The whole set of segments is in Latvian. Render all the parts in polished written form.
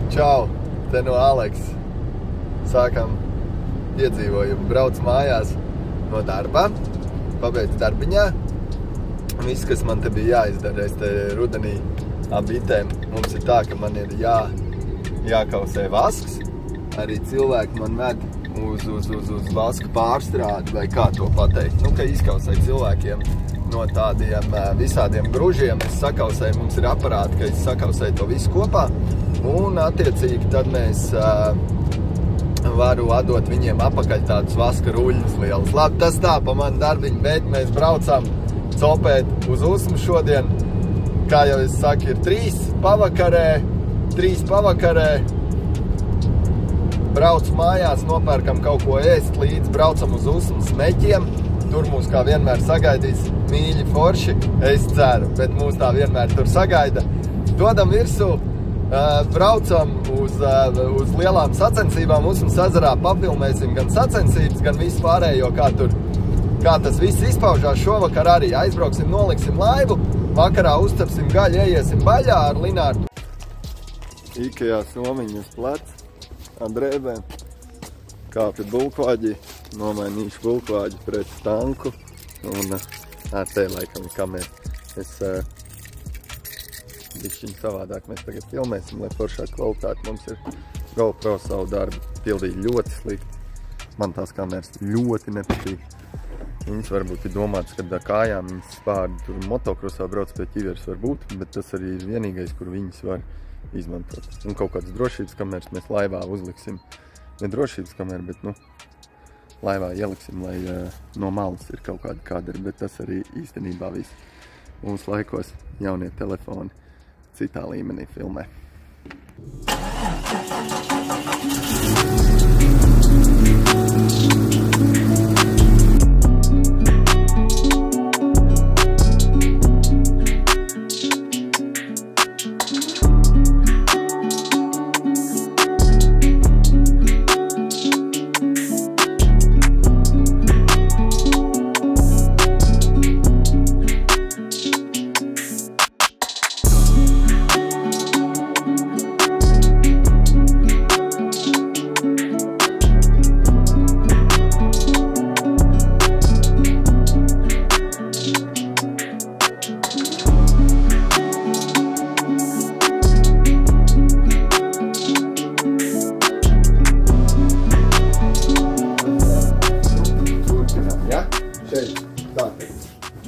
Čau, te no Aleks. Sākam iedzīvojumu. Brauc mājās no darba, pabeidz darbiņā. Viss, kas man te bija jāizdara, es te rudenī abitēm. Mums ir tā, ka man ir jākausē vasks. Arī cilvēki man ved uz vaska pārstrādi, vai kā to pateikt. Nu, ka izkausē cilvēkiem no tādiem visādiem gružiem. Es sakausēju, mums ir aparāti, ka es sakausēju to visu kopā. Un attiecīgi tad mēs varu atdot viņiem apakaļ tādus vaska ruļļus lielus. Labi, tas tā pa mani darbiņu, bet mēs braucam copēt uz Usmu šodien. Kā jau es saku, ir 3 pavakarē. Braucu mājās, nopērkam kaut ko ēst līdz, braucam uz Usmu Smeķiem. Tur mūs kā vienmēr sagaidīs mīļi forši, es ceru, bet mūs tā vienmēr tur sagaida. Dodam virsū, braucam uz lielām sacensībām, Usmas ezerā papilmēsim gan sacensības, gan visu pārējo, kā tas viss izpaužās. Šovakar arī aizbrauksim, noliksim laivu, vakarā uzcepsim gaļu, ieiesim baļā ar Linārdu. Ikejā somiņu uz pleca. Drēbēm, kāpi bulkvāģi, nomainīšu bulkvāģi pret tanku un te laikam kamēr. Es bišķiņ savādāk mēs tagad filmēsim, lai foršāk kvalitāti. Mums ir GoPro savu darbu pildīja ļoti slikti. Man tās kameras ļoti nepatīk. Viņas varbūt ir domātas, kad kājām viņas spārdi tur motokrosā brauc pie ķiveres var būt, bet tas arī ir vienīgais, kur viņas var izmantot. Un kaut kādas drošības kameras mēs laivā uzliksim. Ne drošības kamera, bet, laivā ieliksim, lai no malas ir kaut kādi kadri, bet tas arī īstenībā viss. Mūsu laikos jaunie telefoni citā līmenī filmē.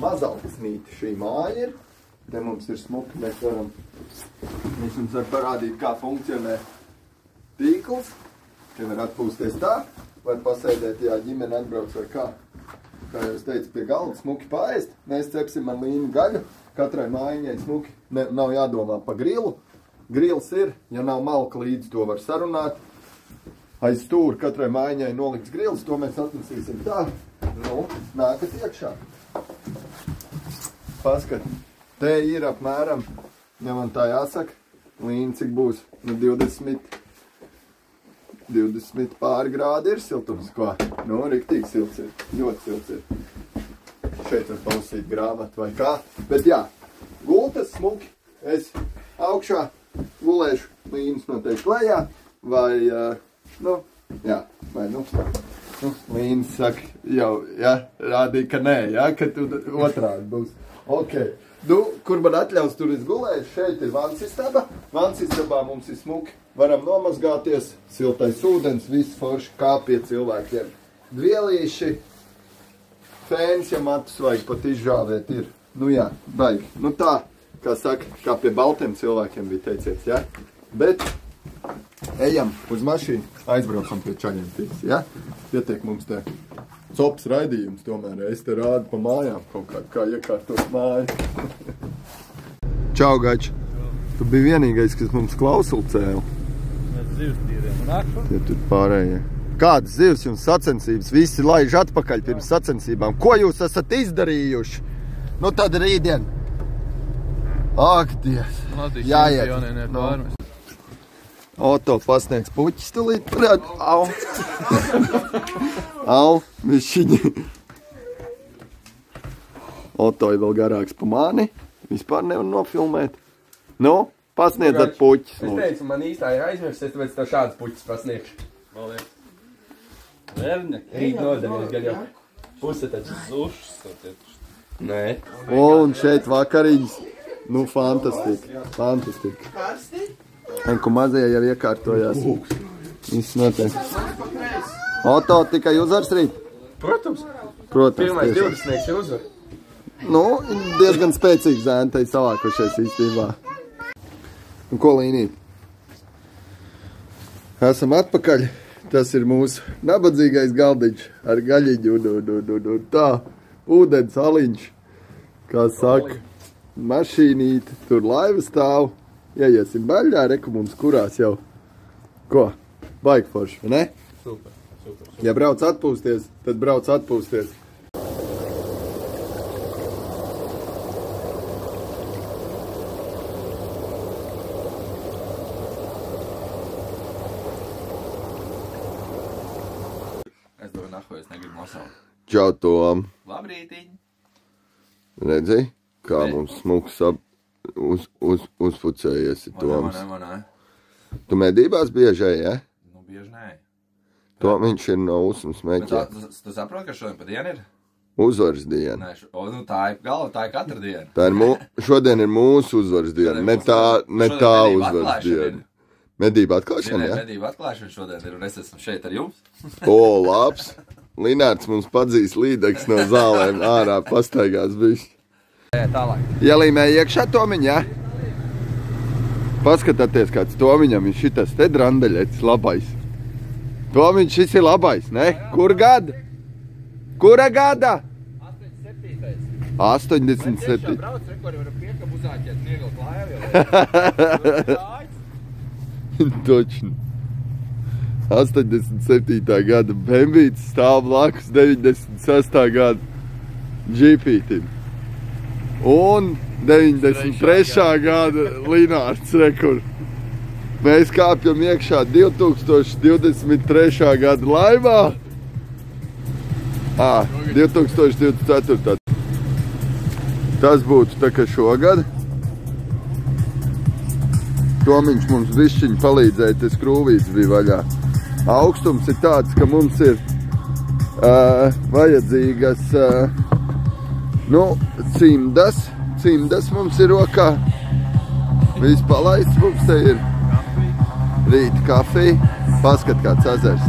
Mazalksnīti šī māja ir. Te mums ir smuki, mēs jums var parādīt, kā funkcionē tīkls. Te var atpūsties tā, var pasēdēt, ja ģimene atbrauc vai kā. Kā jau es teicu, pie galda smuki paēst. Mēs cepsim ar Līnu gaļu. Katrai mājiņai smuki, nav jādomā pa grilu. Grils ir, ja nav malka līdz, to var sarunāt. Aiz stūra katrai mājiņai noliks grils, to mēs atnesīsim tā. Nu, nākat iekšā. Paskat, te ir apmēram, ja man tā jāsaka, Līna, cik būs, 20 pāri grādi ir siltums, ko? Riktīgi silts ir, ļoti silts ir. Šeit var palasīt grāmatu vai kā, bet jā, gultas smuki, es augšā gulēšu, Līnas noteikti lejā, vai, Līnas saka, jau, rādīja, ka nē, ka tu otrādi būs. Ok, kur man atļaus, tur es gulēju, šeit ir vansistaba. Vansistabā mums ir smuki, varam nomazgāties, siltais ūdens, viss forši kā pie cilvēkiem. Dvielīši, fēns, ja matus vajag pat izžāvēt ir. Baigi. Tā, kā saka, kā pie baltiem cilvēkiem bija teiciets, ja? Bet ejam uz mašīnu, aizbraucam pie čaļiem tīs, ja? Pietiek mums te. Cops raidījums tomēr, es te rādu pa mājām kaut kā iekārtot māju. Čau, Gač. Tu biji vienīgais, kas mums klausuli cēla. Mēs zivs tīriem un akšu. Tie tur pārējie. Kādas zivs jums sacensības? Visi laiž atpakaļ pirms sacensībām. Ko jūs esat izdarījuši? Nu tad rītdien. Ak, Dievs. Jāiet. Oto pasniegs puķis tulīt parād. Au, višķiņi. Oto ir vēl garāks pa mani. Vispār nevar nofilmēt. Nu, pasniedzat puķis. Es teicu, man īstā ir aizmirst, es tāpēc tev šādas puķis pasniegšu. Vērņa. Rīt nodevies, gan jau puse taču. Zušas. Nē. Un šeit vakariņas. Nu, fantastika. Fantastika. Enku mazie jau iekārtojās. Viss notiek. Oto, tikai uzvars rīt? Protams. Protams. Pirmais tiešām. 20 ir uzvar. Nu, diezgan spēcīgi zēni tai savākušies īstībā. Un ko līnīt? Esam atpakaļ. Tas ir mūsu nabadzīgais galdiņš ar gaļiņu un tā. Ūdens aliņš. Kā saka, mašīnīti. Tur laiva stāv. Ieiesim baļļā, reku mums kurās jau. Ko? Baigi forši, vai ne? Super, super. Ja brauc atpūsties, tad brauc atpūsties. Es doju nahu, es negribu nosaukt. Čau, Tom. Labrītiņ. Redzi, kā Ne. mums smuks uzpucējies ir Toms. Manē. Tu medībās biežai, ja? Nu, bieži nē. Tom viņš ir no Usmas Bet meķē. tu saproti, ka šodien pa dienu ir? Uzvaras diena. Nē, nu tā ir galva, tā ir katra diena. Tā ir šodien ir mūsu uzvaras diena, ne tā Šodien uzvaras atklāšana diena. ir. Medība atklāšana, ja? Medību atklāšana šodien ir, un es esmu šeit ar jums. O, labs. Linārds mums padzīs līdeks no zālēm ārā pastaigās bišķi. Tālāk. Ielīmē iekšā Tomiņ, ja? Paskatāties, kāds Tomiņam ir šitas te drandeļetis labais. Tomiņš, šis ir labais, ne? Kur gada? Kura gada? 87. Brauc, rekori varam piekam uzāķēt, niegalt laivu jau. Točni. 87. gada Bembīts stāv blakus 96. gada Džipītim. Un 93. gada Linārds rekur. Mēs kāpjam iekšā 2023. gada laivā. 2024. Tas būtu tā kā šogad. Tomiņš mums višķiņ palīdzēja, tas krūvīts bija vaļā. Augstums ir tāds, ka mums ir vajadzīgas cimdas mums ir rokā. Viss palaists mums te ir. Rīta kafija. Paskat kāds ezers.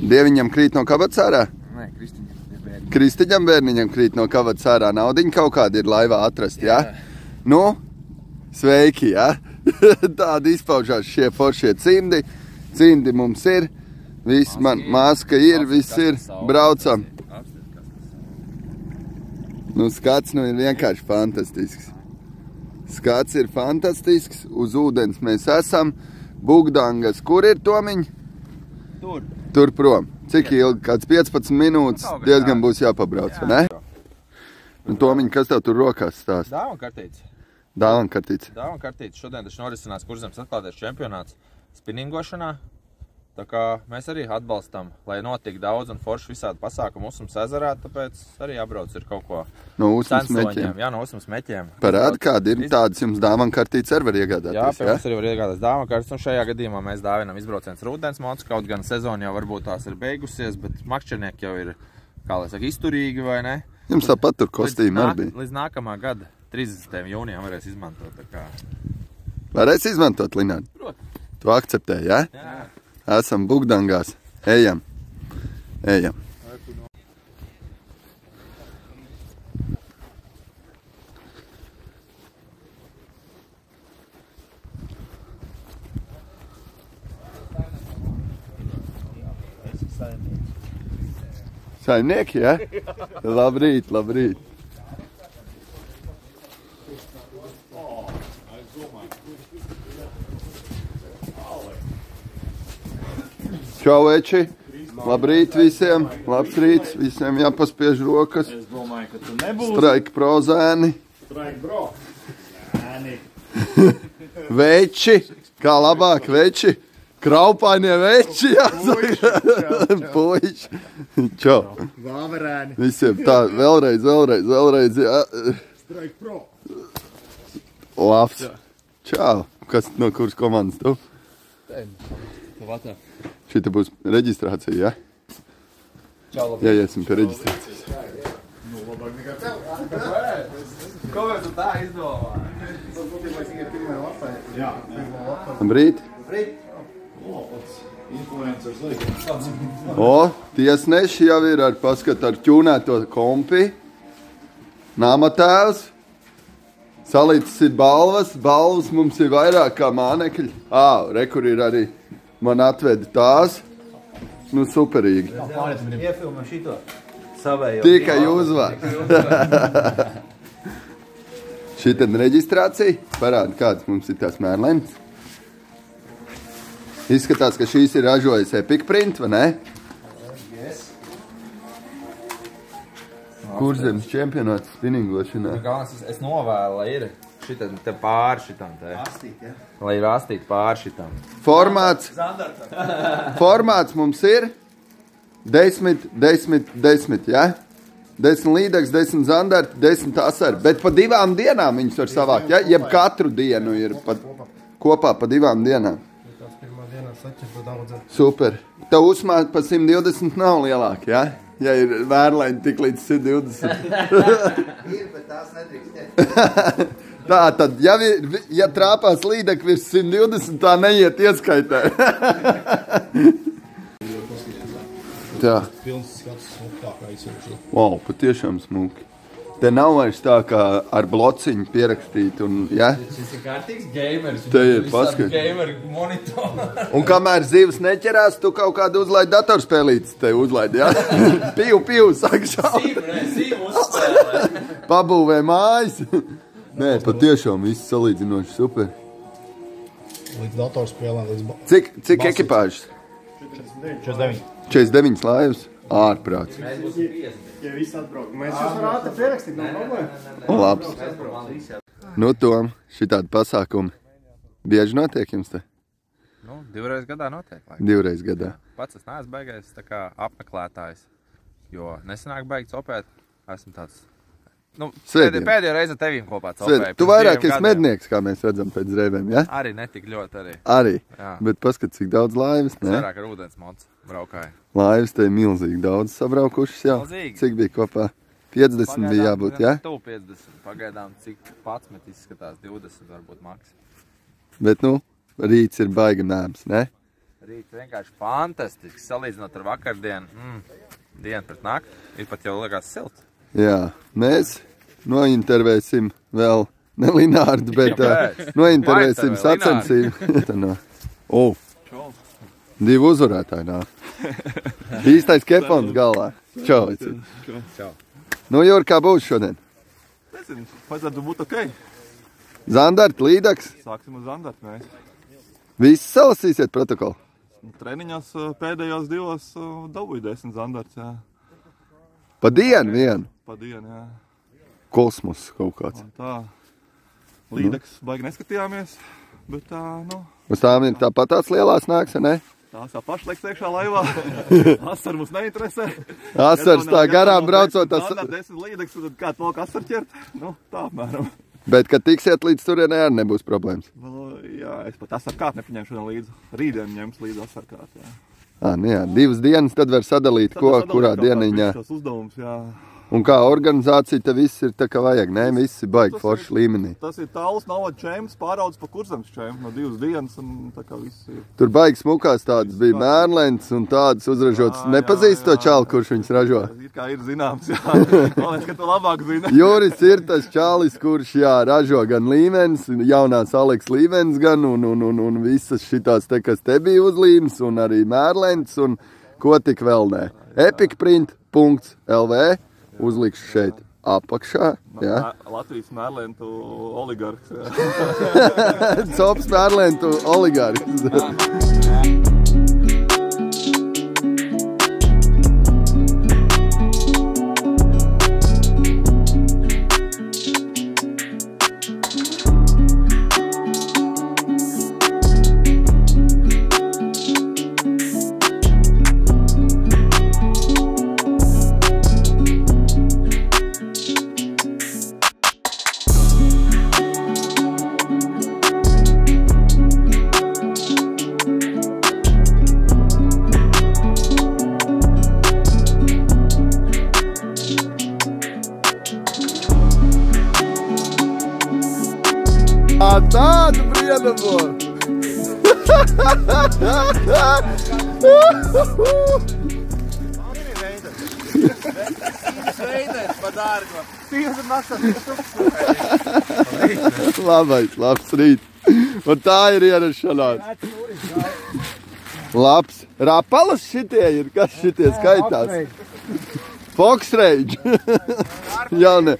Dieviņam krīt no kabatas ārā? Nē, Kristiņam. Kristiņam bērniņam krīt no kabatas ārā. Naudiņa kaut kāda ir laivā atrast, ja? Nu, sveiki, ja? Tādi izpaužās šie foršie cimdi. Cimdi mums ir. Viss man, maska ir, viss ir. Braucam. Nu, skats nu ir vienkārši fantastisks. Skats ir fantastisks. Uz ūdens mēs esam. Bugdangas, kur ir Tomiņ? Tur. Tur prom. Cik ilgi? Kāds 15 minūtes diezgan būs jāpabrauc, vai ne? Un Tomiņ, kas tev tur rokās stāst? Dāvankartīts. Dāvankartīts. Dāvankartīts. Šodien taču norisinās Kurzemes atklātais čempionāts spinningošanā. Tā kā mēs arī atbalstam, lai notiek daudz un forši visādi pasākumi Usmas ezerā, tāpēc arī jābrauc ir kaut ko no Usmas meķiem. Jā, no Usmas meķiem. Parādi, kādi ir tādas jums dāvankartītes arī var iegādāties, jā? Jā, mums arī var iegādāt dāvankartītes, un šajā gadījumā mēs dāvinām izbrauciens rudens mods, kaut gan sezona jau varbūt tās ir beigusies, bet makšķernieki jau ir, kā lai saka, izturīgi, vai ne? Jums tāpat tur kostīmi arī bija. Līdz nākamā gada 30. jūnijam varēs izmantot, tā kā. Varēs izmantot, Linārd? Protams. Tu akceptē, jā? Jā. Esam Bugdangās. Ejam. Ejam. Saimnieki, jā? Labrīt, labrīt. Čau, Eči! Labrīt visiem! Labs rīts! Visiem jāpaspiež rokas! Es domāju, ka tu nebūsi. Straika prozēni! Straika bro! Nē, Veči! Kā labāk, veči! Kraupainie veči, jāsaka! Puiši! Čau! Vāverēni! Visiem tā, vēlreiz, jā! Straika pro! Labs! Čau! Kas no kuras komandas tu? Šita būs reģistrācija, jā? Jā, iesim pie reģistrācijas. Nu, labāk nekā tev. Ko mēs tu tā izdomā? Jā. Labrīt! Influencers līdz. O, tiesneši jau ir ar paskatu ar ķūnēto kompi. Namatēvs. Salīdzis ir balvas. Balvas mums ir vairāk kā mānekļi. Rekur ir arī. Man atveda tās. Nu, superīgi. Iefilma šito. Savējo. Tikai uzvāk. Šitien reģistrācija. Parāda, kādas mums ir tās mērlenes. Izskatās, ka šīs ir ražojas Epic Print, vai ne? Yes. Kurzemes čempionāts spinningošanā. Galvenais, es novēlu, lai ir šitam te pāri šitam te. Astīt, ja? Lai ir astīt pāri šitam. Formāts mums ir 10, 10, 10, ja? 10 līdeks, 10 zandarti, 10 asari. Bet pa 2 dienām viņus var savākt, ja? Jeb katru dienu ir kopā pa 2 dienām. Super. Tev uzmā pa 120 nav lielāk, ja? Ja ir vērlaini tik līdz 120. Ir, bet tās nedrīkst. Tā tad, ja trāpās līdekļi virs 120, tā neiet ieskaitē. Tā. Pilns skats smukākā izsūkšu. Wow, patiešām smuki. Te nav vairs tā, kā ar blociņu pierakstīt un, ja? Šis ir kārtīgs gamers. Te ir paskat. Gamer monitor. Un kamēr zivs neķerās, tu kaut kādu uzlaidi datorspēlītes te uzlaidi, ja? Piu, saka šau. Sīm uzspēlē. Pabūvē mājas. Nē, patiešām viss salīdzinoši super. Līdz datorspēlēm, līdz... Cik ekipāžas? 49. 49 laivas? Ārprāts. Mēs būsim 50. Ja viss atbrauk. Mēs jūs varētu pierakstīt, nav problēma. Labs. Nu, Tom, šitādi pasākumi bieži notiek jums te? Nu, 2 reizes gadā notiek. 2 reizes gadā. Pats es neesmu baigais tā kā apmeklētājs, jo nesanāk baigt copēt. Esmu tāds... Nu, pēdējo reizi ar tevīm kopā copēju. Tu vairāk esi mednieks, kā mēs redzam pēc drēbēm, ja? Arī netik ļoti arī. Arī? Jā. Bet paskat, cik daudz laivas, ne? Es vairāk ar ūdens mods braukāju. Laivas te ir milzīgi daudz sabraukušas jau. Milzīgi. Cik bija kopā? 50 bija jābūt, ja? Tu 50. Pagaidām cik 11 izskatās, 20 varbūt maks. Bet, nu, rīts ir baiga nēms, ne? Rīts vienkārši fantastiski. Salīdzinot ar vakardienu, dienu pret nakti, ir pat jau liekas silts. Jā, mēs nointervēsim vēl, ne Linārdu, bet nointervēsim sacensību. O, 2 uzvarētāji nāk. Īstais kepons galvā. Čau. Čau. Nu, Jūr, kā būs šodien? Nezinu, vajadzētu būt ok. Zandart, līdaks? Sāksim uz Zandart mēs. Visi salasīsiet protokolu? Treniņos pēdējos 2 dabūju 10 Zandarts, jā. Pa dienu vienu? Pa dienu, jā. Kosmos kaut kāds. Un tā. Līdeks baigi neskatījāmies, bet tā, nu. Uz tām ir tāpat tāds lielās nāks, ne? Tās jau paši liks iekšā laivā. Asar mums neinteresē. Asars tā garām braucot. 10 līdeks, un tad kāds vēl asar ķert. Nu, tā apmēram. Bet, kad tiksiet līdz turienē, arī nebūs problēmas. Nu, jā, es pat asar kārt nepaņēmu šodien līdzi. Rītdien ņems līdzi asar kārt, jā. Nu jā, 2 dienas, tad var sadalīt, kurā dieniņā. Uzdevums, jā. Un kā organizācija, te viss ir tā kā vajag, ne? Viss ir baigi forši līmenī. Tas ir tāls novada čemps, pāraudzis pa Kurzemes čempu no 2 dienas, un tā kā viss ir. Tur baigi smukās tādas bija mērlens un tādas uzražotas. Nepazīst to čalu, kurš viņas ražo? Ir kā ir zināms, jā. Man liekas, ka tu labāk zini. Juris ir tas čalis, kurš, jā, ražo gan līmenis, jaunās Aleks līmenis gan, un visas šitās te, kas te bija uzlīmes, un arī mērlens, un ko tik vēl nē. epicprint.lv uzlikšu šeit apakšā, jā. Latvijas mērlentu oligarks, jā. Cops mērlentu oligarks. Tādu briedumu! Labs rīt. Un tā ir ierašanās. Labs. Rapalas šitie ir. Kas šitie skaitās? Fox Rage. Jaune.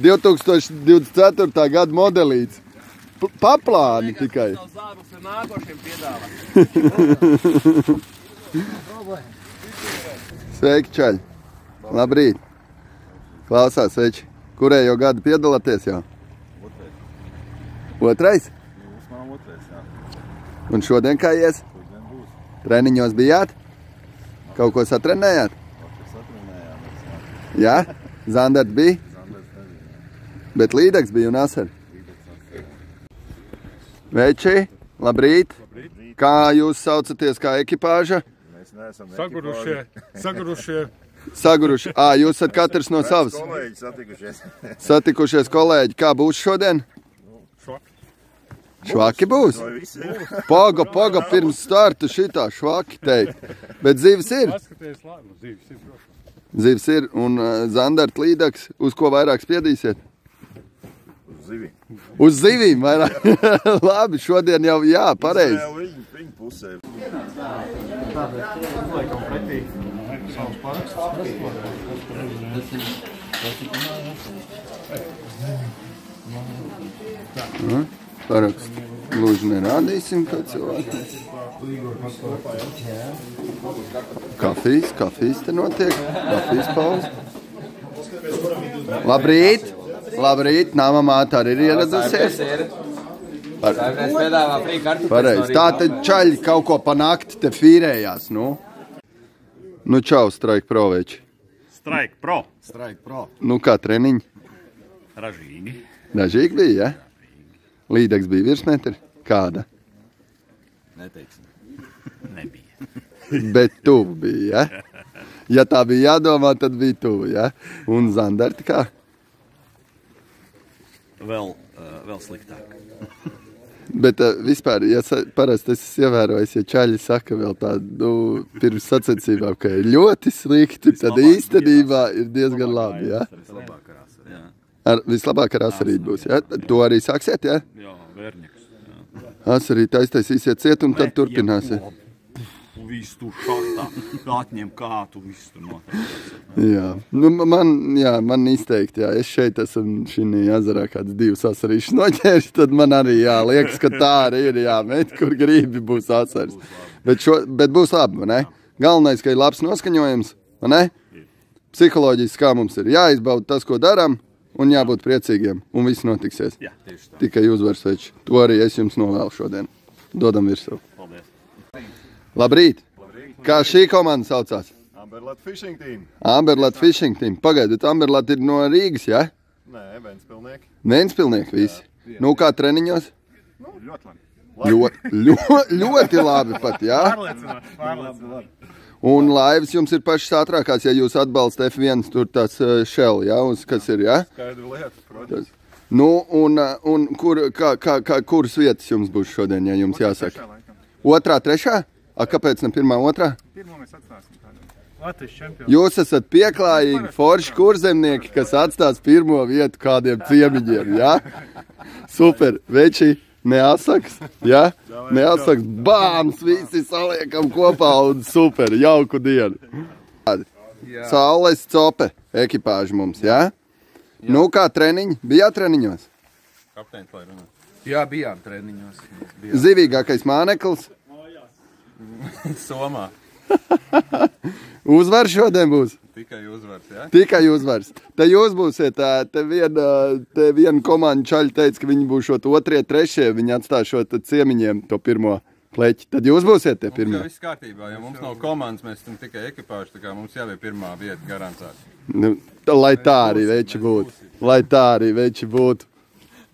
2024. gada modelīts. Paplāni tikai. Sveiki, čaļi. Labrīt. Klausās, sveiki. Kurējo gadu piedalāties jau? Otrais? Un šodien kā ies? Treniņos bijāt? Kaut ko satrenējāt? Jā? Zandert bija? Bet līdeks bija un asari? Veči, labrīt. Kā jūs saucaties kā ekipāža? Mēs neesam Sagurušie. Saguruši. Jūs esat katrs no savas? kolēģi satikušies. Satikušies kolēģi. Kā būs šodien? Švaki būs? Poga, pirms startu šitā švaki teikt. Bet zivis ir? Zivis ir. Un Zandert līdaks, uz ko vairāk spiedīsiet? Uz zivīm vairāk. Labi, šodien jau jā, pareizi. Viņa pusē. Parakst. Gluži nerādīsim, kā cilvēki. Kafijas te notiek. Kafijas pauze. Labrīt! Labrīt, nama māte arī ir ieradusies. Pareizi. Tā tad čaļi kaut ko pa nakti te fīrējās, nu. Nu, čau, Strike Pro veči. Strike Pro. Nu, kā treniņi? Ražīgi. Ražīgi bija, ja? Līdeks bija virsmetri? Kāda? Neteiksim. Nebija. Bet tuvu bija, ja? Ja tā bija jādomā, tad bija tuvu, ja? Un Zanderti kā? Vēl sliktāk. Bet vispār, ja parasti es ievērojis, ja čaļi saka vēl tādu, pirms sacensībām, ka ir ļoti slikti, tad īstenībā ir diezgan labi, ja? Vislabāk ar asarīt būs, ja? To arī sāksiet, ja? Jā, vērņiks. Asarīt aiztaisīsiet ciet un tad turpināsiet. Visu tu šahtā, atņem kātu, visu tu notiek. Jā, nu man izteikti, jā, es šeit esmu šī azarā kāds 2 asarīšas noķēris, tad man arī, jā, liekas, ka tā arī ir, jā, met, kur gribi būs asars. Bet būs labi, vai ne? Galvenais, ka ir labs noskaņojums, vai ne? Psiholoģiski, kā mums ir jāizbauda tas, ko daram, un jābūt priecīgiem, un viss notiksies. Jā, tieši tā. Tikai uzvars veči. To arī es jums novēlu šodien. Dodam virsū. Paldies. Labrīt! Kā šī komanda saucās? Amberlat Fishing Team. Amberlat Fishing Team. Pagaid, bet Amberlat ir no Rīgas, ja? Nē, Ventspilnieki. Ventspilnieki visi. Nu, kā treniņos? Ļoti labi. Ļoti labi pat, jā? Pārliecinoši. Un laivas jums ir pašas ātrākās, ja jūs atbalsta F1, tur tāds shell, jā? Kas ir, jā? Skaidru lietu, protams. Nu, un kuras vietas jums būs šodien, ja jums jāsaka? Otrā, trešā? Kāpēc ne pirmā, otrā? Pirmo mēs atstāsim tādiem. Latvijas čempioni. Jūs esat pieklājīgi forši kurzemnieki, kas atstās pirmo vietu kādiem ciemiņiem, jā? Super, veči, neasaks, jā? Neasaks, bāms, visi saliekam kopā un super, jauku dienu. Saules cope ekipāži mums, jā? Nu, kā treniņi? Bijāt treniņos? Kapteins, lai runā. Jā, bijām treniņos. Zivīgākais māneklis? Somā. Uzvar šodien būs? Tikai uzvars, jā? Tikai uzvars. Te jūs būsiet, te viena komanda čaļi teica, ka viņi būs šot otrie, trešie, viņi atstāšot ciemiņiem to pirmo pleķi. Tad jūs būsiet tie pirmie? Mums jau viss kārtībā, jo mums nav komandas, mēs esam tikai ekipāži, tā kā mums jau ir pirmā vieta garantēta. Nu, lai tā arī veči būtu. Lai tā arī veči būtu.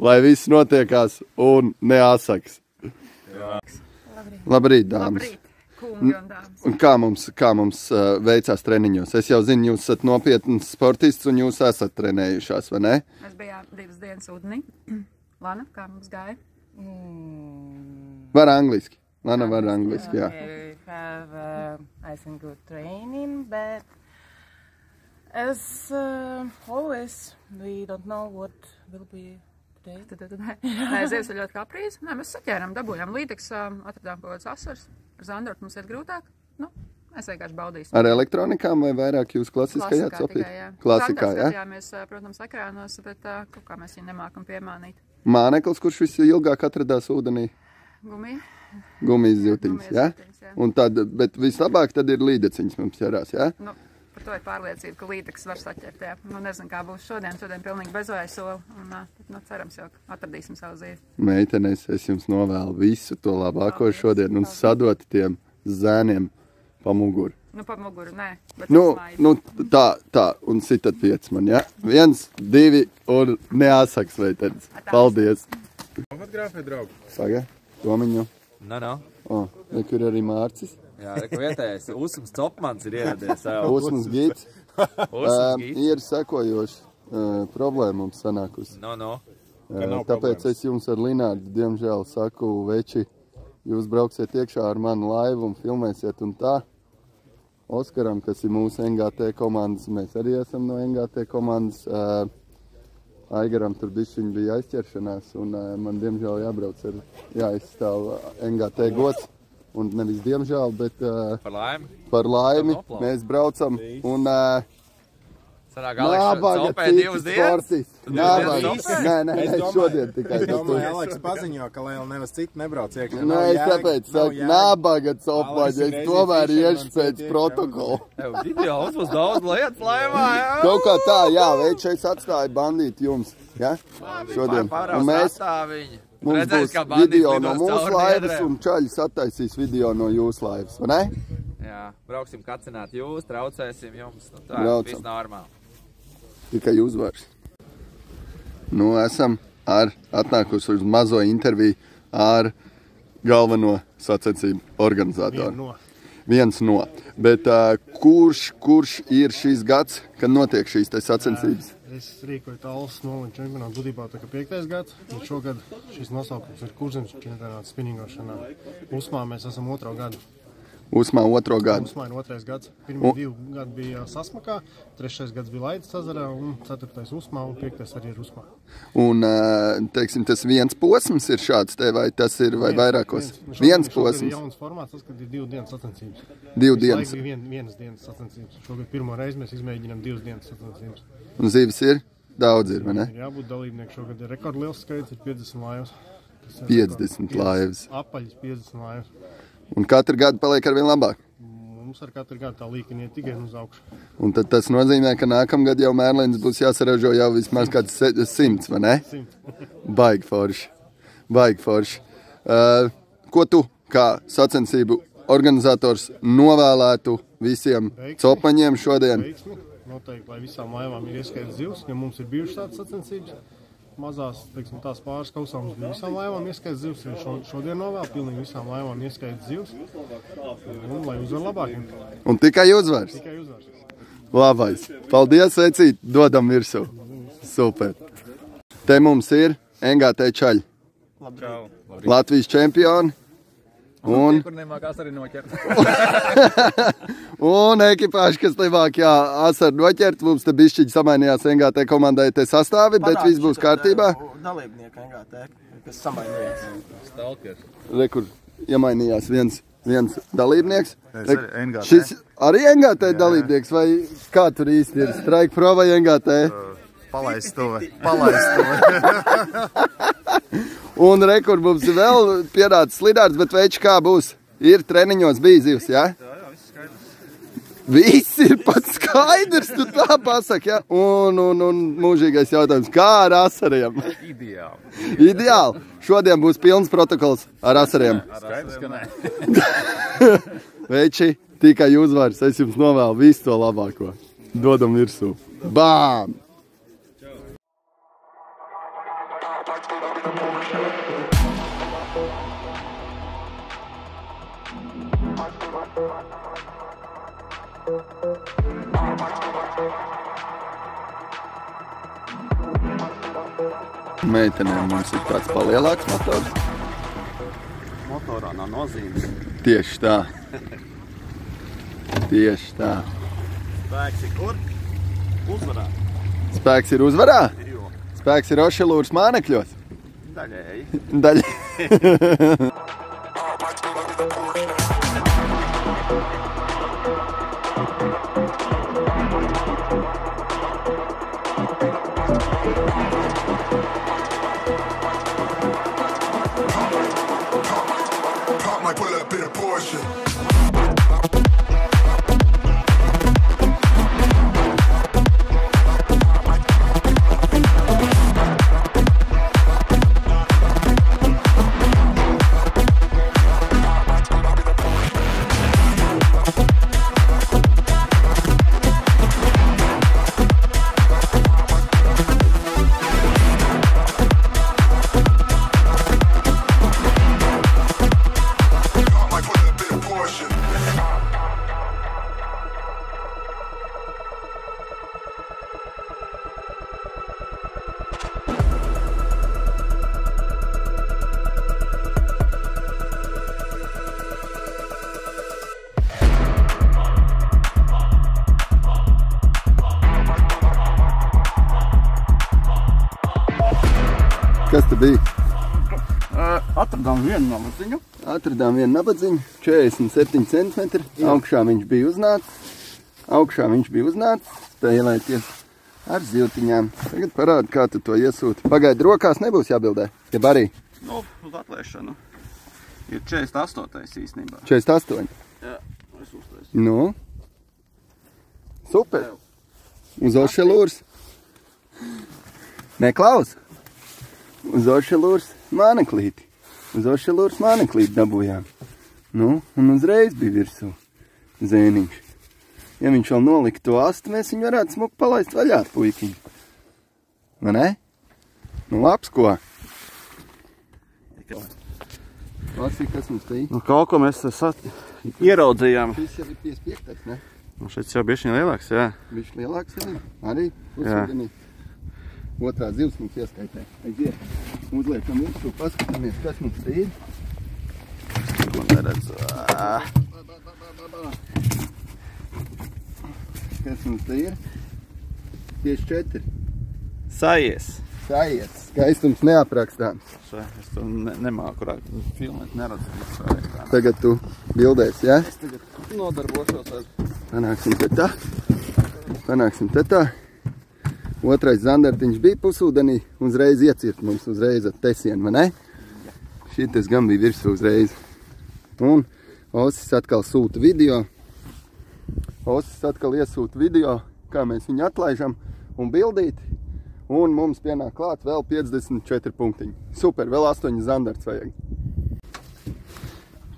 Lai viss notiekās un neasaks. Labrīt, dāmas. Labrīt, kungi un dāmas. Un kā mums veicās treniņos? Es jau zinu, jūs esat nopietns sportists un jūs esat trenējušās, vai ne? Mēs bijām 2 dienas ūdenī. Lana, kā mums gāja? Var angliski. Lana var angliski, jā. We have, I think, good training, but as always, we don't know what will be today. Nē, zivs ir ļoti kaprīz. Nē, mēs saķēram, dabūjām līdeks, atradām kaut kāds asars. Ar Zandortu mums iet grūtāk. Nu, mēs vienkārši baudīsim. Ar elektronikām vai vairāk jūs klasiskajā copī? Klasikā, jā? Skatījāmies, protams, ekrānos, bet kaut kā mēs viņu nemākam piemānīt. Māneklis, kurš visilgāk atradās ūdenī? Gumija. Gumijas zivtiņas, jā? Un tad, bet vislabāk tad ir līdeciņas mums ķerās, jā? Nu, par to ir pārliecība, ka līdeks var saķert, jā. Nu, nezinu, kā būs šodien pilnīgi bezvāja soli, un, nu, cerams jau, atradīsim savu zīvi. Meitenes, es jums novēlu visu to labāko šodien un sadot tiem zēniem pa muguru. Nu, pa muguru, nē, bet nu, tā, un sitat 5 man, jā? 1, 2 un neasaks, meitenes. Paldies! Fotogrāfē, draugi? Saga, Tomiņu. Nav. Kur arī Mārcis? Jā, reku vietējais. Usmas Copmans ir ieradies. Usmas gids. Ir sekojoši problēma mums sanākusi. Tāpēc es jums ar Linārdu, diemžēl, saku, veči, jūs brauksiet iekšā ar manu laivu un filmēsiet un tā. Oskaram, kas ir mūsu NGT komandas, mēs arī esam no NGT komandas. Aigaram tur bišķiņ bija aizķeršanās un man, diemžēl, jāizstāv NGT gods. Un nevis diemžēl, bet par laimi mēs braucam un Nabaga cits sportists. Nē, šodien tikai. Es domāju, Aleks paziņo, ka lai vēl nevas citu nebrauc iekšā. Nē, es tāpēc saku, nabaga copaļi, es tomēr iešu pēc protokola. Video uzbūs daudz lietas laivā, jā? Kaut kā tā, jā, veičais atstāja bandīt jums, jā? Šodien. Un mēs, mums būs video no mūsu laivas un čaļis attaisīs video no jūsu laivas, vai ne? Jā, brauksim kacināt jūs, traucēsim jums, nu tā, viss normāli. Tikai uzvars. Nu, esam atnākusi uz mazo interviju ar galveno sacensību organizatoru. Viens no. Bet kurš ir šīs gads, kad notiek šīs sacensības? Es rīkoju Tallas noliņu čempionātu būtībā tā kā 5. gads. Šogad šis nosaukums ir Kurzemes čempionāts spinningošanā. Usmā mēs esam 2. gadu. Usmā 2. gadu. Usmā ir 2. gads. Pirmie 2 gadi bija Sasmakā, 3. gads bija Laidas ezerā un 4. Usmā un 5. arī ir Usmā. Un, teiksim, tas viens posms ir šāds te, vai tas ir, vai vairākos? Viens posms. Šogad ir jauns formāts, tas, kad ir 2 dienas sacensības. 2 dienas. Visu laiku bija vienas dienas sacensības. Šogad pirmo reizi mēs izmēģinām 2 dienas sacensības. Un zivis ir? Daudz ir, vai ne? Ir jābūt dalībnieki. Šogad ir rekordliels skaits, ir 50 laivas. 50 laivas. Apaļas 50 laivas. Un katru gadu paliek arvien labāk? Mums ar katru gadu tā līkani iet tikai uz augšu. Un tad tas nozīmē, ka nākamgad jau Mērlins būs jāsaražo jau vismaz kāds 100, vai ne? 100. Baigi forši. Baigi forši. Ko tu kā sacensību organizators novēlētu visiem copaņiem šodien? Veiksmi. Noteikti, lai visām laivām ir ieskaits zivs, ja mums ir bijušas tādas sacensības. Mazās, teiksim, tās pāris kausāmas bija visām laivām ieskaits zivs. Šodien novēl pilnīgi visām laivām ieskaits zivs. Un lai uzvar labākiem. Un tikai uzvars? Tikai uzvars. Labais. Paldies, vecīt, dodam virsū. Super. Te mums ir NGT čaļi. Latvijas čempioni. Un ekipāži, kas nemāk asaru noķert, mums te bišķiņi samainījās NGT komandai te sastāvi, bet viss būs kārtībā. Dalībnieki NGT, kas samainījās. Stalkers. Rekur, iemainījās viens dalībnieks. Šis arī NGT dalībnieks, vai kā tur īsti ir? Strike Pro vai NGT? Palaistuve. Un rekur mums ir vēl pienācis lidārds, bet veids kā būs? Ir treniņos bija zivs, jā? Jā, viss skaidrs. Viss ir pat skaidrs, tu tā pasaki, jā? Un mūžīgais jautājums, kā ar asariem? Ideāli. Šodien būs pilns protokols ar asariem. Skaidrs, ka nē. Veči, tikai uzvaras, es jums novēlu visu to labāko. Dodam virsū. Bām! Meitenēm mums ir kāds palielāks motors. Motorā nav nozīmes. Tieši tā. Tieši tā. Spēks ir kur? Uzvarā. Spēks ir uzvarā? Spēks ir Ošelūras mānekļos? Daļēji. Daļēji. Kas te bija? Atradām vienu nabadziņu. Atradām vienu nabadziņu, 47 cm. Augšā viņš bija uznācis. Spēlēties ar ziltiņām. Tagad parādi, kā tu to iesūti. Pagaidi, rokās nebūs jābildē. Ja arī? Nu, uz atlēšanu. Ir 48. īstenībā. 48? Jā, es uztaisu. Nu? Super. Uz Ošelūras. Neklaus? Uz Ošelūras māneklīti. Uz Ošelūras māneklīti dabūjām. Nu, un uzreiz bija virsū zēniņš. Ja viņš vēl nolika to astu, mēs viņu varētu smuku palaist vaļā, puikiņu. Vai ne? Nu, labs, ko? Lasī, kas mums te ir? Nu, kaut ko mēs ieraudzījām. Šis jau ir 55, ne? Nu, šeit jau bišķiņ lielāks, jā. Bišķi lielāks, jā? Arī? Pusūdenī. Otrā zivs mums ieskaitē. Aiziet, uzliekam virsū, paskatāmies, kas mums te ir. Ko neredz. Kas mums te ir? Tieši 4. Sajies. Skaistums neaprakstāms. Es to nemāku filmēt, neredzu. Tagad tu bildēsi, jā? Es tagad nodarbošos ar... Panāksim te tā. Otrais zandartiņš bija pusūdenī, uzreiz iecirt mums uzreiz ar tesienu, vai ne? Šitas gan bija virsū uzreiz. Un Osis atkal sūta video. Osis atkal iesūta video, kā mēs viņu atlaižam un bildīt. Un mums pienāk klāt vēl 54 punktiņi. Super, vēl 8 zandarts vajag.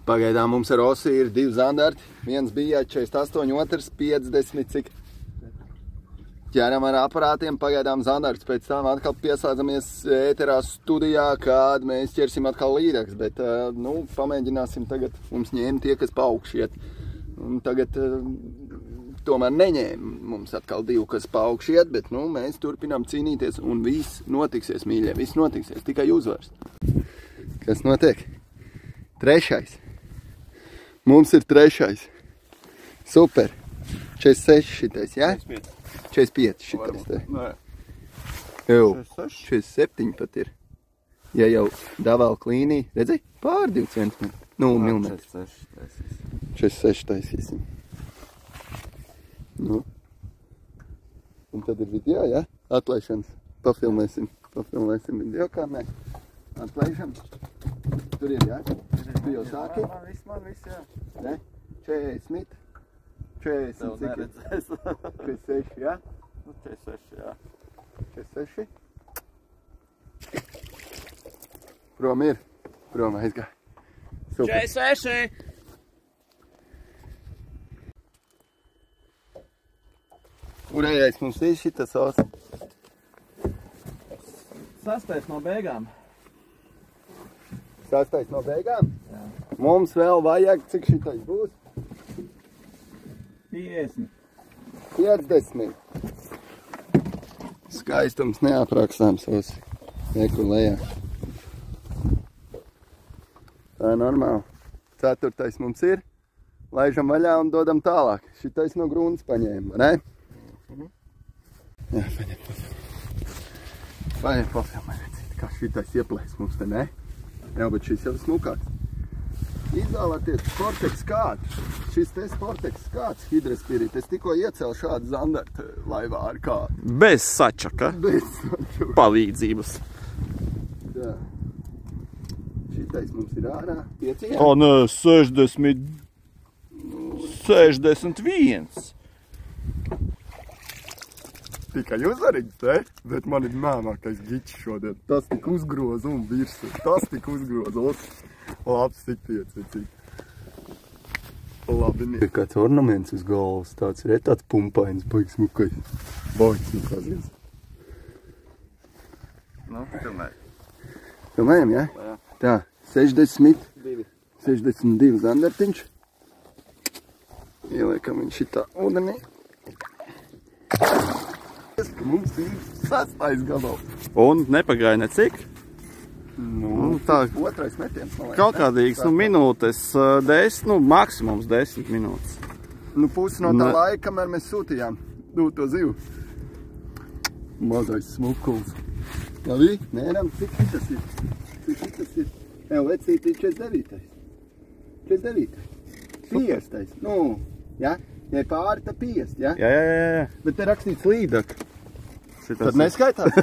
Pagaidām mums ar Osi ir 2 zandarti. Viens bija 48, otrs 50, cik. Ķeram ar aparātiem, pagaidām zandarts, pēc tam atkal pieslēdzamies ēterā studijā, kad mēs ķersim atkal līdeks, bet, pamēģināsim tagad, mums ņēma tie, kas pa augšu iet. Un tagad tomēr neņēma mums atkal 2, kas pa augšu iet, bet, mēs turpinām cīnīties un viss notiksies, mīļie, viss notiksies, tikai uzvars. Kas notiek? 3. Mums ir 3. Super. 46 šitais, jā? 45 šitais te. Nē. Jau, 47 pat ir. Ja jau davāl klīnī, redzēji, pār 2 cm. Milimetri. 46 taisīsim. Un tad ir video, jā? Atlaišanas. Pafilmēsim video, kā mēs atlaišam. Tur ir, jā? Tu jau sāki? Man viss, jā. Ne? 40. 40, cik ir? 46, jā? 46, jā. 46. Prom ir. Prom aizgāj. Super. 46! Urējais mums ir šitas os. 6. no beigām. 6. no beigām? Jā. Mums vēl vajag, cik šitais būs? 50. 50. Skaistums neaprakstāms os. Eku lejā. Tā ir normāli. 4. mums ir. Laižam vaļā un dodam tālāk. Šitais no grūnas paņēma, ne? Jā, paņem pofilmēt, kā šitais ieplēs mums te, ne? Jā, bet šis jau ir smukāks. Izvēlēties Sportex kādu. Šis te Sportex kāds hidrospirīt. Es tikko iecēlu šādu zandartu laivā ar kādu. Bez sačaka. Bez sačaka. Palīdzības. Tā. Šitais mums ir ārā. Piecījā? O, nē, 60... 61. Tikai uzvariņš, te? Bet man ir mēmākais gičs šodien. Tas tik uzgroza un virsu. Tas tik uzgroza. Labs tik piecicīgi. Labi. Ir kāds ornaments uz galvas. Tāds ir tāds pumpains, baigs smukais. Baigs smukais. Filmēj. Filmējam, jā? Jā. Tā, 62 zandartiņš. Ieliekam viņš šitā ūdenī. Mums ir 6. gabals. Un nepagāja necik? Tā. 2. metiens, man liekas. Kaut kādīgs, minūtes 10, maksimums 10 minūtes. Pusi no tā laika, kamēr mēs sūtījām to zivu. Mazais smukuls. Labi, mēram, cik šitas ir? Vecītī 49. 49. 50. Jā? Ja pāri, tad 50, jā? Jā. Bet te rakstīts līdak. Tad neskaitās?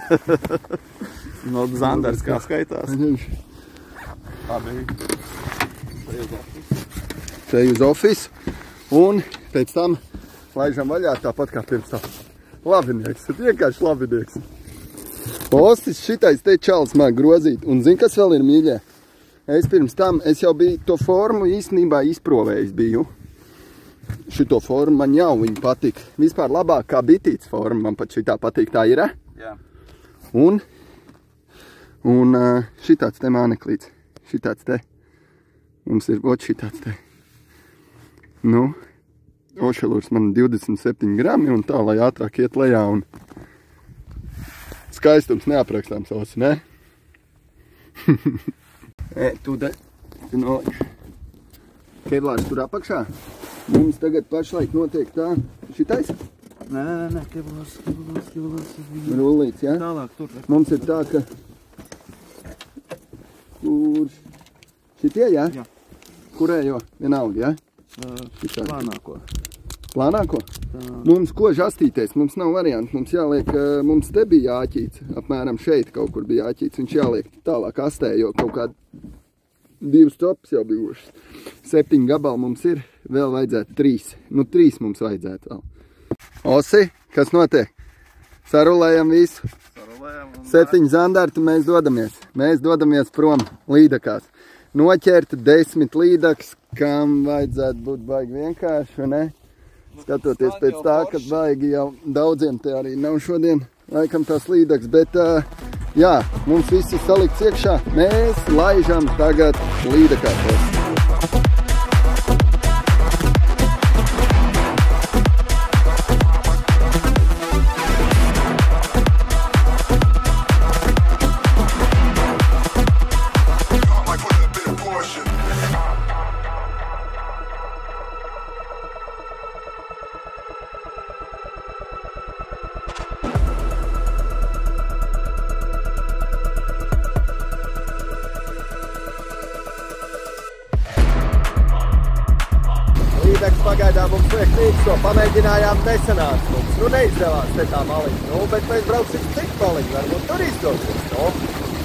No zandars kā skaitās. Te uz office. Un pēc tam laižam vaļā tāpat kā pirms tam. Labinieks, vienkārši labinieks. Ostis šitais te čals māk grozīt. Un zin, kas vēl ir mīļie? Es pirms tam, es jau biju to formu īstenībā izprovējis biju. Šito formu man jau viņa patīk. Vispār labāk kā bitīts forma, man pat šitā patīk, tā ir, Jā. Un šitāds te māneklīts. Šitāds te. Mums ir šitāds te. Ošelūrs man 27 grami un tā, lai ātrāk iet lejā un skaistums neaprakstāms osi, ne? Tu noliek. Kevlārs tur apakšā. Mums tagad pašlaik notiek tā. Šitais? Nē, kevlārs. Rullīts, jā? Tālāk, tur. Mums ir tā, ka... Kurš? Šitie, jā? Jā. Kurējo? Vienalga, jā? Plānāko. Plānāko? Mums ko žastīties? Mums nav varianti. Mums jāliek, mums te bija jāķīts. Apmēram šeit kaut kur bija jāķīts. Viņš jāliek tālāk astē, jo kaut kādi 2 stops jau bijušas. 7 gabali mums ir. Vēl vajadzētu 3. 3 mums vajadzētu vēl. Osi, kas notiek? Sarulējam visu. 7 zandarti mēs dodamies. Mēs dodamies prom līdakās. noķert 10 līdaks, kam vajadzētu būt baigi vienkārši, vai ne? Skatoties pēc tā, ka baigi jau daudziem te arī nav šodien laikam tās līdaks, bet jā, mums viss ir salikts iekšā. Mēs laižam tagad līdakātos. Līdaks pagaidām mums liek mīksto, pamēģinājām nesanākt mums. Nu, neizdevās te tā maliņa, nu, bet mēs brauksim citu maliņu, varbūt tur izdosies, nu.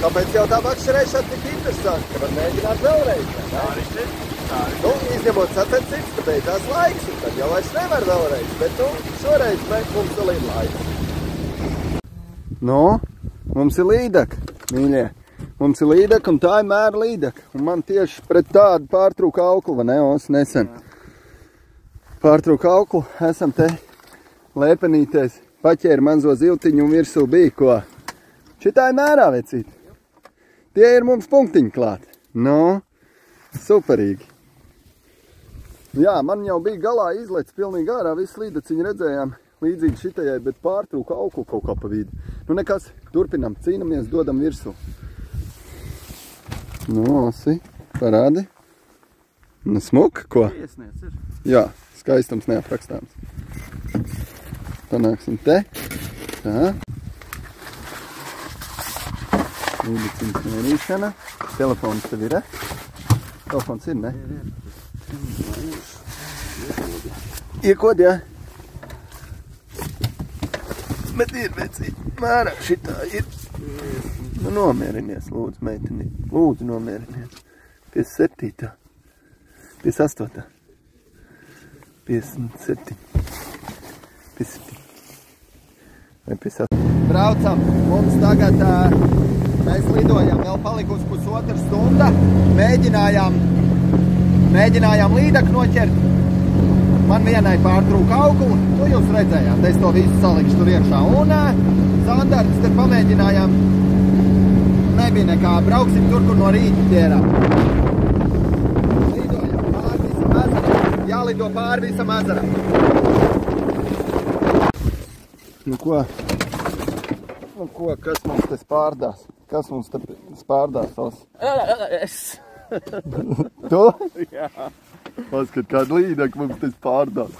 Tāpēc jau tā makšķerēšana tik interesanti, ka var mēģināt vēlreiz, ne? Nu, izņemot sacensības, ka beidzās laiks, un tad jau vairs nevar vēlreiz, bet, nu, šoreiz mums vēl ir laiks. Nu, mums ir līdaka, mīļie. Mums ir līdaka, un tā ir mēra līdaka. Un man tieši pret tādu pārtrūka auklu, vai ne, Os, nesen. Pārtrūka auklu, esam te lēpenīties, paķēri manzo ziltiņu un virsū bija ko. Šitā ir mērā, vecīt. Tie ir mums punktiņi klāt. Nu, superīgi. Jā, man jau bija galā izlec pilnīgi ārā, visu līdaciņu redzējām līdzīgi šitajai, bet pārtrūka auklu kaut kā pa vidu. Nu nekas, turpinam, cīnamies, dodam virsū. Nu, Osi, parādi. Nu, smuka, ko? Iesniec ir. Jā. Skaistums neaprakstāms. Panāksim te. Tā. Līdiciņas mērīšana. Telefons tev ir, Telefons ir, ne? Iekod, jā. Bet ir, vecī. Mērā šitā ir. Nu, nomierinies, lūdzu, meiteni. Lūdzu, nomierinies. 57. 58. 57. 57. Vai 58. Braucam. Mums tagad, mēs lidojam, vēl palikusi pusotra stunda. Mēģinājām līdaku noķert. Man vienai pārtrūka auglu. Nu, jūs redzējāt, es to visu salikšu tur iekšā. Un zandarts te pamēģinājām. Nebija nekā. Brauksim tur, kur no rīta ķērām. Jālido pāri visam ezeram. Nu ko, kas mums te spārdās? Kas mums te spārdās? Es. Tu? Jā. Paskat, kāda līdaka mums te spārdās.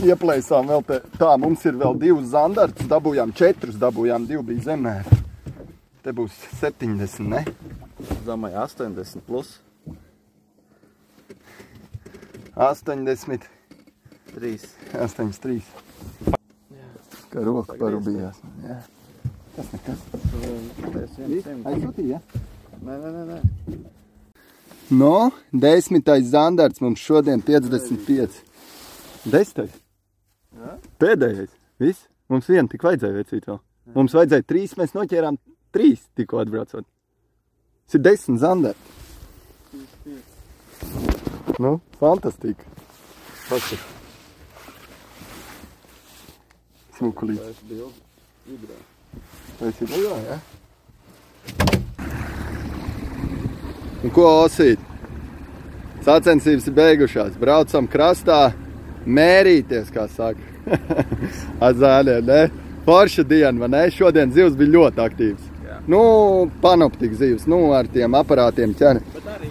Ieplēsām vēl te. Tā, mums ir vēl 2 zandartus, dabūjām 4, dabūjām 2 bija zemēri. Te būs 70, ne? Domāju, 80 plus. 83. 83. Kā roka parubījās. Jā. Tas nekas. Aizsūtīja? Nē. No, 10. zandarts mums šodien 55. 10. Pēdējais. Viss? Mums vienu tik vajadzēja vecīt vēl. Mums vajadzēja 3, mēs noķērām 3 tikko atbraucot. Tas ir 10 zandarti. Nu, fantastika. Pasaka. Smukulīts. Tas ir vidrā, jā? Un ko, Osīt? Sacensības ir beigušās. Braucam krastā mērīties, kā saka. Atzēļiem, ne? Forša diena, vai ne? Šodien zivs bija ļoti aktīvs. Jā. Nu, panoptika zivs, nu, ar tiem aparātiem ķer. Bet arī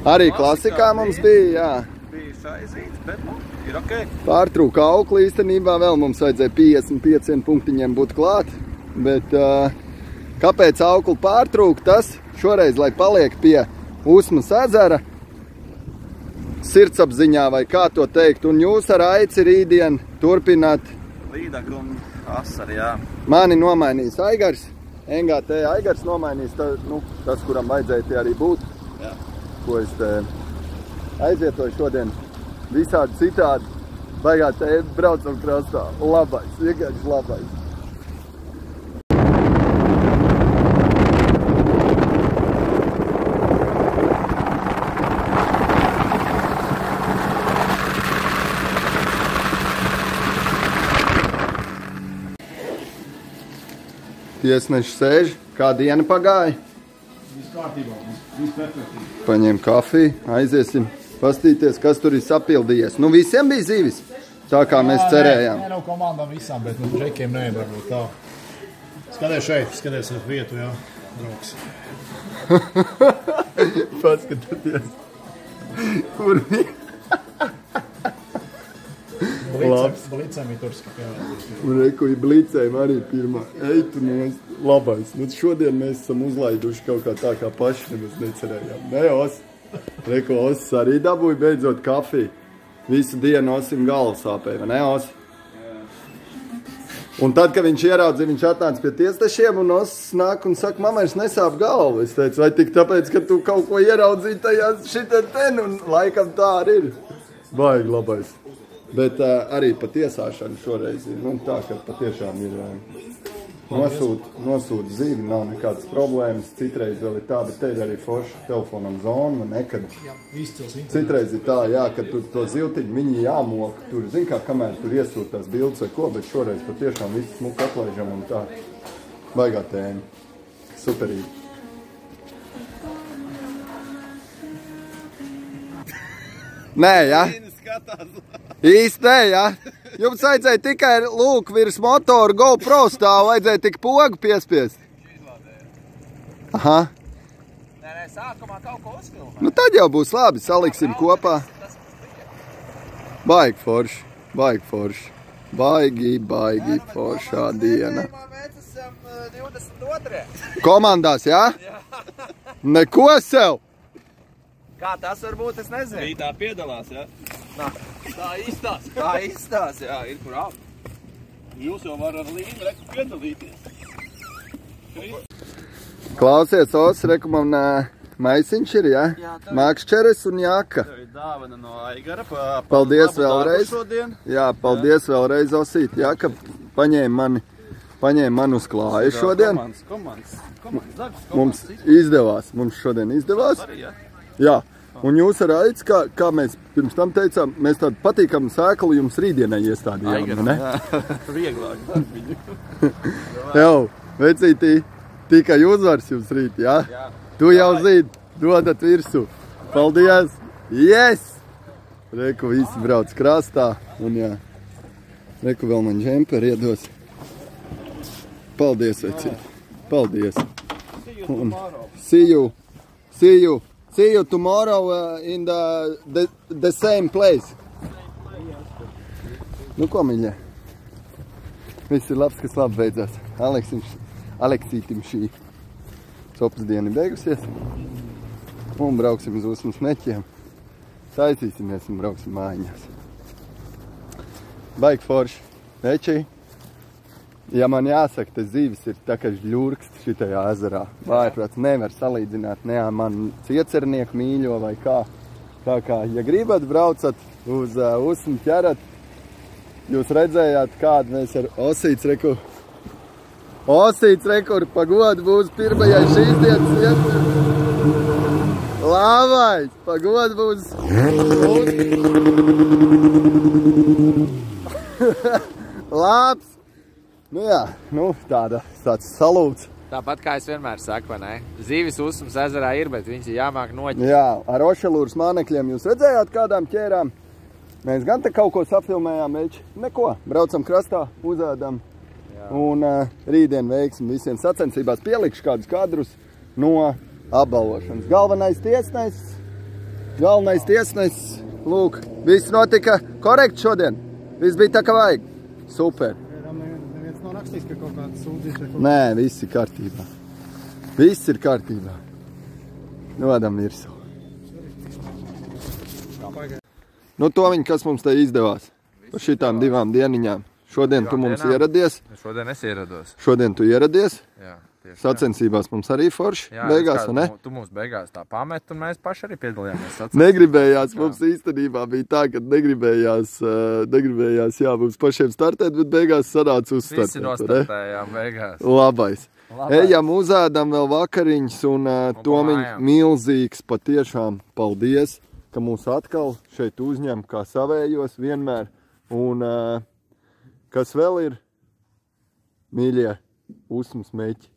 Arī klasikā mums bija, jā. Bija šaizīts, bet, nu, ir ok. Pārtrūka aukli īstenībā vēl mums vajadzēja 55 punktiņiem būt klāt. Bet kāpēc aukli pārtrūka tas? Šoreiz, lai paliek pie Usmas ezera, sirdsapziņā vai kā to teikt, un jūs ar Aici rītdien turpināt. Līdaku un asari, jā. Mani nomainīs Aigars, NGT Aigars nomainīs, tas, kuram vajadzēja tie arī būt. Jā. Ko es te aizietoju šodien visādi citādi. Baigā te braucam krastā. Labais, vienkārši labais. Tiesneši sēž. Kā diena pagāja? Viss kārtībā, viss perfektīgi. Paņem kafiju, aiziesim pastīties, kas tur ir sapildījies. Nu, visiem bija zīvis, tā kā mēs cerējām. Nē, nav komandām visām, bet džekiem nē, varbūt tā. Skaties šeit, skaties ar vietu, jā, draugs. Paskatieties. Kur viņi? Blicēm ir turski, jā. Un reku ir blicēm arī pirmā. Ej, tu nos labais. Nu, šodien mēs esam uzlaiduši kaut kā tā, kā paši nemaz necerējām. Ne, Os? Reku, Os arī dabūja beidzot kafiju. Visu dienu Osim galvu sāpēja, ne, Os? Un tad, kad viņš ieraudzīja, viņš atnāca pie tiesnešiem, un Os nāk un saka, mamma, es nesāp galvu. Es teicu, vai tik tāpēc, ka tu kaut ko ieraudzīji tajā šitā ten, un laikam tā arī ir. Baigi labais. Bet arī pa tiesāšanu šoreiz ir, nu tā, ka patiešām ir nosūt zīvi, nav nekādas problēmas. Citreiz vēl ir tā, bet te ir arī forša telefonam zona, nekad. Citreiz ir tā, jā, ka tur to ziltiņu viņi jāmoka, tur, zin kā, kamēr tur iesūt tās bildes vai ko, bet šoreiz patiešām visu smuku atlaižam un tā. Baigā tēma. Superīgi. Nē, jā? Īsti nē, jā. Jums vajadzēja tikai lūk virs motoru GoPro stāvu, vajadzēja tik pogu piespiest. Aha. Nē, sākumā kaut ko uzfilmēt. Nu tad jau būs labi, saliksim kopā. Baigi forši, baigi forši. Baigi foršā diena. Mēs esam 22. Komandās, jā? Jā. Neko sev! Kā tas var būt, es nezinu. Rītā piedalās, jā? Tā izstās. Tā izstās, jā, ir kur ap. Jūs jau var ar Līnu reku piedalīties. Klausies, Os, reku man maisiņš ir, jā? Mākšķeres un jaka. Tev ir dāvana no Aigara. Paldies vēlreiz. Jā, paldies vēlreiz, Osīt, jā, ka paņēma man uz klāju šodien. Komandas darbs. Mums izdevās, mums šodien izdevās. Jā, un jūs ar Aici, kā mēs pirms tam teicām, mēs tādu patīkamu sēklu jums rītdienai iestādījām, ne? Jā, vieglāk darbiņu. Jau, vecītī, tikai uzvars jums rīt, jā? Jā. Tu jau zini, dodat virsū. Paldies! Yes! Reku visi brauc krastā, un jā. Reku vēl man džemperi iedos. Paldies, vecīti. Paldies. See you tomorrow in the same place. Nu ko, miļie? Viss ir labs, kas labi beidzās. Aleksītim šī copas diena ir beigusies. Un brauksim uz Usmu Smeķiem. Taisīsimies un brauksim mājiņās. Baigi forši. Veči. Ja man jāsaka, tas zīvis ir tā kā žļurkst šitajā ezerā. Vājprāts nevar salīdzināt, ne man ciecernieku mīļo vai kā. Tā kā, ja gribat braucat uz Usmu ķerat, jūs redzējāt, kādu mēs ar Osīts reku pagodu būs pirmajai šīs dienas ietver. Labais, pagodu būs. Labs. Nu jā, tāds salūts. Tāpat kā es vienmēr saku, vai ne? Zīvis Usmas ezerā ir, bet viņš ir jāmāk noķert. Jā, ar ošelūras mānekļiem jūs redzējāt, kādām ķērām? Mēs gan te kaut ko safilmējām, veči. Neko, braucam krastā, uzēdam. Jā. Un rītdien veiksim visiem sacensībās. Pielikšu kādus kadrus no apbalvošanas. Galvenais tiesnesis, lūk, viss notika korekti šodien. Viss bija tā, kā vajag. Super. Nav rakstījis, ka kaut kāds sūdzīts. Nē, viss ir kārtībā. Viss ir kārtībā. Dodam virsū. Nu to kas mums te izdevās. Par šitām divām dieniņām. Šodien tu mums ieradies. Šodien es ierados. Šodien tu ieradies. Jā. Sacensībās mums arī forši beigās, vai ne? Tu mums beigās tā pamet, un mēs paši arī piedalījāmies sacensībās. Negribējās, mums īstenībā bija tā, ka negribējās, jā, mums pašiem startēt, bet beigās sanāca uzstartēt. Visi nostartējām beigās. Labais. Ejam uzēdam vēl vakariņas, un Tomiņ milzīgs patiešām paldies, ka mūs atkal šeit uzņem kā savējos vienmēr. Un kas vēl ir, mīļie? Usmas meķi.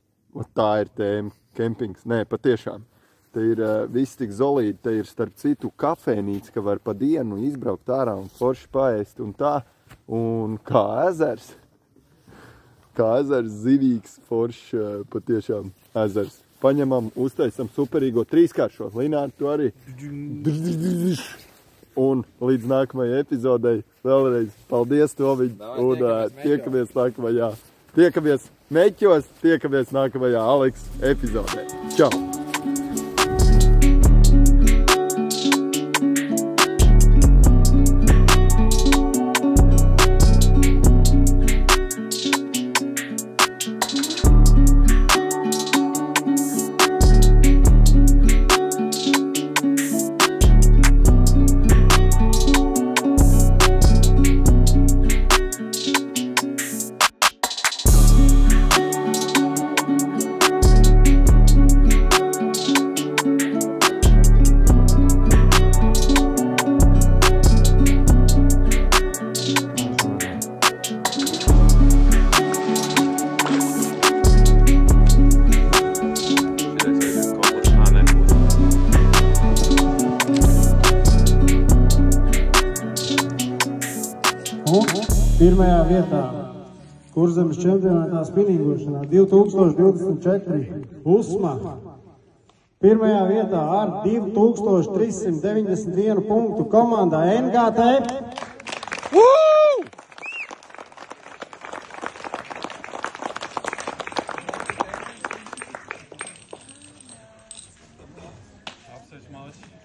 Tā ir tēma. Kempings. Nē, patiešām. Te ir viss tik zolīdi. Te ir starp citu kafēnīca, ka var pa dienu izbraukt ārā un forši paēst un tā. Un kā ezers. Kā ezers, zivīgs, foršs, patiešām ezers. Paņemam, uztaisam superīgo trīskāršo. Lināri, tu arī. Un līdz nākamajai epizodei vēlreiz paldies, Tomiņ. Un tiekamies nākamajā. Tiekamies meķos, tiekamies nākamajā Aleks epizodē. Čau! Pirmajā vietā Kurzemes čempionātā spinīgošanā 2024 Usma. Pirmajā vietā ar 2391 punktu komandā NGT. Apsveic, Mališ.